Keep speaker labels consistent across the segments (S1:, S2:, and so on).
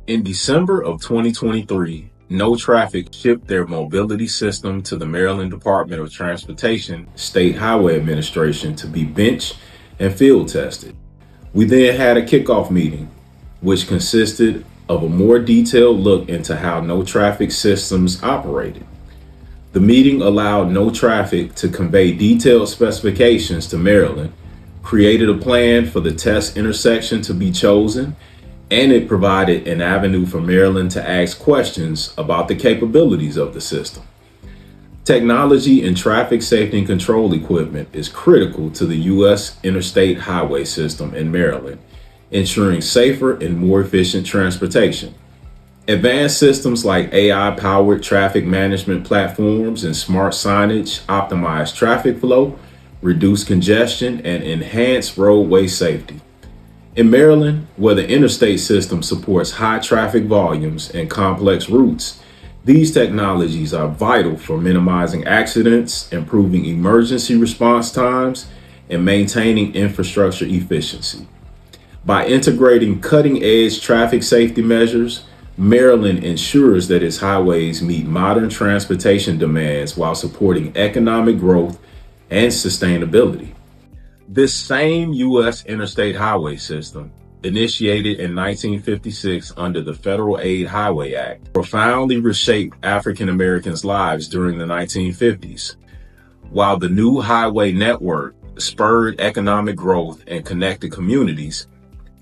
S1: In December of 2023, No Traffic shipped their mobility system to the Maryland Department of Transportation State Highway Administration to be bench and field tested. We then had a kickoff meeting, which consisted of a more detailed look into how No Traffic systems operated. The meeting allowed No Traffic to convey detailed specifications to Maryland, created a plan for the test intersection to be chosen, and it provided an avenue for Maryland to ask questions about the capabilities of the system. Technology in traffic safety and control equipment is critical to the U.S. interstate highway system in Maryland, ensuring safer and more efficient transportation. Advanced systems like AI-powered traffic management platforms and smart signage optimize traffic flow, reduce congestion, and enhance roadway safety. In Maryland, where the interstate system supports high traffic volumes and complex routes, these technologies are vital for minimizing accidents, improving emergency response times, and maintaining infrastructure efficiency. By integrating cutting-edge traffic safety measures, Maryland ensures that its highways meet modern transportation demands while supporting economic growth and sustainability. This same U.S. interstate highway system, initiated in 1956 under the Federal Aid Highway Act, profoundly reshaped African Americans' lives during the 1950s. While the new highway network spurred economic growth and connected communities,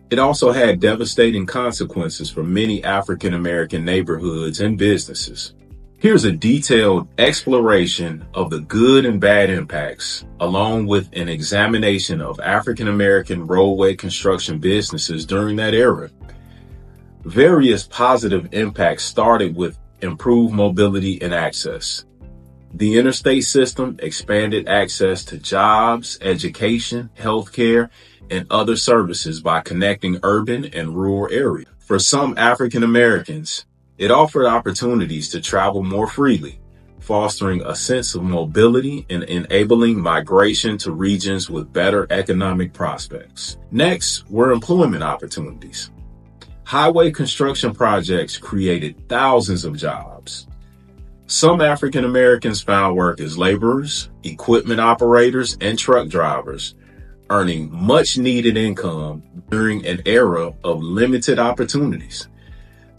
S1: it also had devastating consequences for many African American neighborhoods and businesses. Here's a detailed exploration of the good and bad impacts, along with an examination of African American roadway construction businesses during that era. Various positive impacts started with improved mobility and access. The interstate system expanded access to jobs, education, healthcare, and other services by connecting urban and rural areas. For some African Americans, it offered opportunities to travel more freely, fostering a sense of mobility and enabling migration to regions with better economic prospects. Next were employment opportunities. Highway construction projects created thousands of jobs. Some African Americans found work as laborers, equipment operators, and truck drivers, earning much needed income during an era of limited opportunities.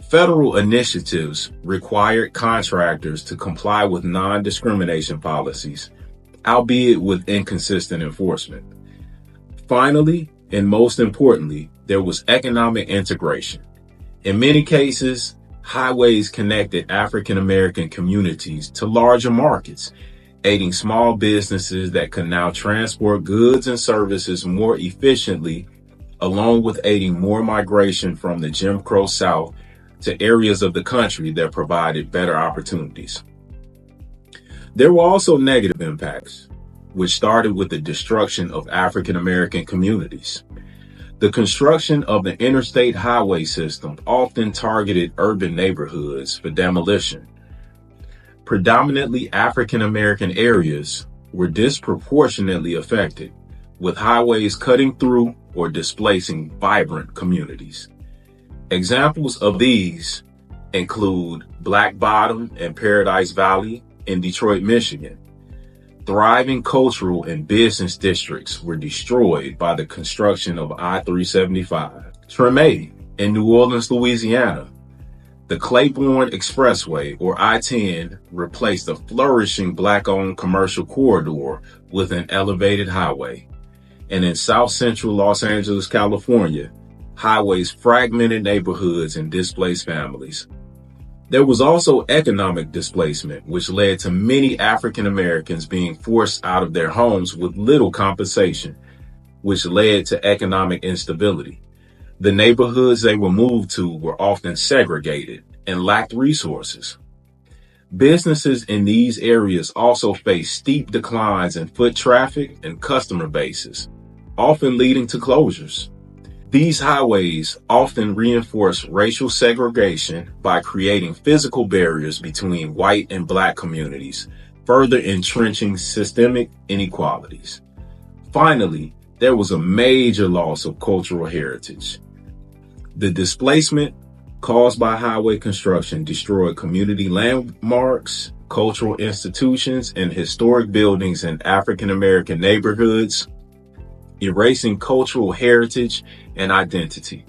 S1: Federal initiatives required contractors to comply with non-discrimination policies, albeit with inconsistent enforcement. Finally, and most importantly, there was economic integration. In many cases, highways connected African American communities to larger markets, aiding small businesses that could now transport goods and services more efficiently, along with aiding more migration from the Jim Crow South to areas of the country that provided better opportunities. There were also negative impacts, which started with the destruction of African American communities. The construction of the interstate highway system often targeted urban neighborhoods for demolition. Predominantly African American areas were disproportionately affected, with highways cutting through or displacing vibrant communities. Examples of these include Black Bottom and Paradise Valley in Detroit, Michigan. Thriving cultural and business districts were destroyed by the construction of I-375. Treme in New Orleans, Louisiana. The Claiborne Expressway, or I-10, replaced a flourishing Black-owned commercial corridor with an elevated highway. And in South Central Los Angeles, California, highways fragmented neighborhoods and displaced families. There was also economic displacement, which led to many African Americans being forced out of their homes with little compensation, which led to economic instability. The neighborhoods they were moved to were often segregated and lacked resources. Businesses in these areas also faced steep declines in foot traffic and customer bases, often leading to closures. These highways often reinforce racial segregation by creating physical barriers between white and Black communities, further entrenching systemic inequalities. Finally, there was a major loss of cultural heritage. The displacement caused by highway construction destroyed community landmarks, cultural institutions, and historic buildings in African American neighborhoods, erasing cultural heritage and identity.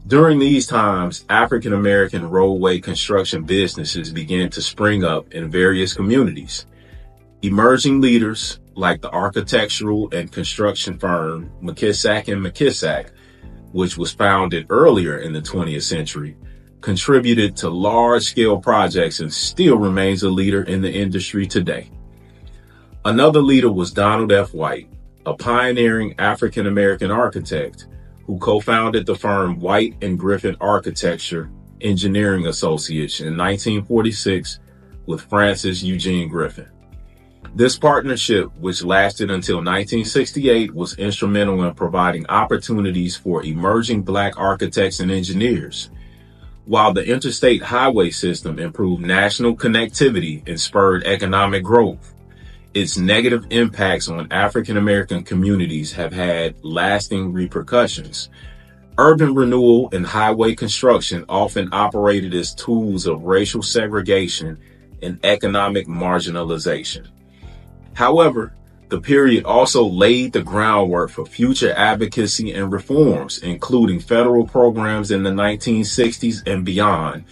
S1: During these times, African American roadway construction businesses began to spring up in various communities. Emerging leaders like the architectural and construction firm McKissack and McKissack, which was founded earlier in the 20th century, contributed to large-scale projects and still remains a leader in the industry today. Another leader was Donald F. White, a pioneering African-American architect who co-founded the firm White and Griffin Architecture Engineering Associates in 1946 with Francis Eugene Griffin. This partnership, which lasted until 1968, was instrumental in providing opportunities for emerging Black architects and engineers. While the interstate highway system improved national connectivity and spurred economic growth, its negative impacts on African American communities have had lasting repercussions. Urban renewal and highway construction often operated as tools of racial segregation and economic marginalization. However, the period also laid the groundwork for future advocacy and reforms, including federal programs in the 1960s and beyond,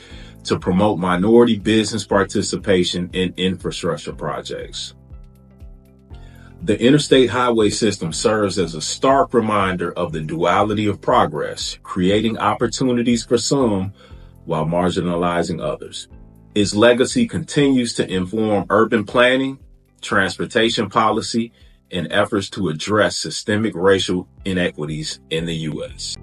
S1: to promote minority business participation in infrastructure projects. The interstate highway system serves as a stark reminder of the duality of progress, creating opportunities for some while marginalizing others. Its legacy continues to inform urban planning, transportation policy, and efforts to address systemic racial inequities in the U.S.